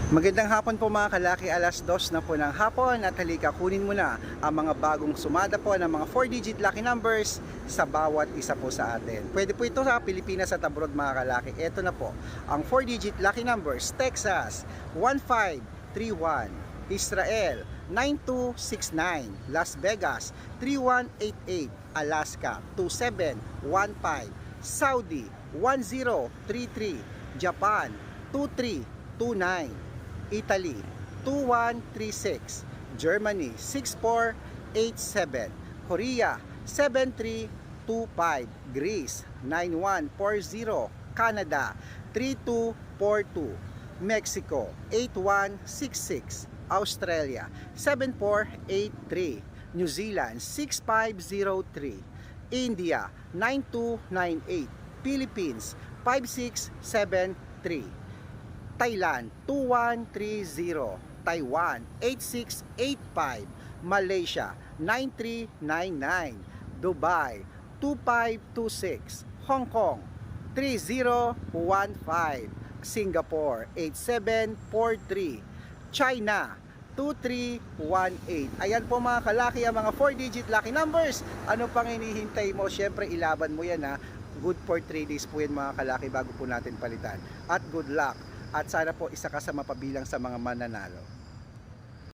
Magandang hapon po mga kalaki, alas 2 na po ng hapon at halika kunin mo na ang mga bagong sumada po ng mga 4-digit lucky numbers sa bawat isa po sa atin. Pwede po ito sa Pilipinas at abroad mga kalaki. Ito na po ang 4-digit lucky numbers: Texas 1531, Israel 9269, Las Vegas 3188, Alaska 2715, Saudi 1033, Japan 2329, Italy 2136, Germany 6487, Korea 7325, Greece 9140, Canada 3242, Mexico 8166, Australia 7483, New Zealand 6503, India 9298, Philippines 5673, Thailand 2130, Taiwan 8685, Malaysia 9399, Dubai 2526, Hong Kong 3015, Singapore 8743, China 2318. Ayan po mga kalaki ang mga 4-digit lucky numbers. Ano pang hinihintay mo? Syempre ilaban mo yan ha. Good for 3 days po yan mga kalaki bago po natin palitan. At good luck. At sana po isa ka sa mapabilang sa mga mananalo.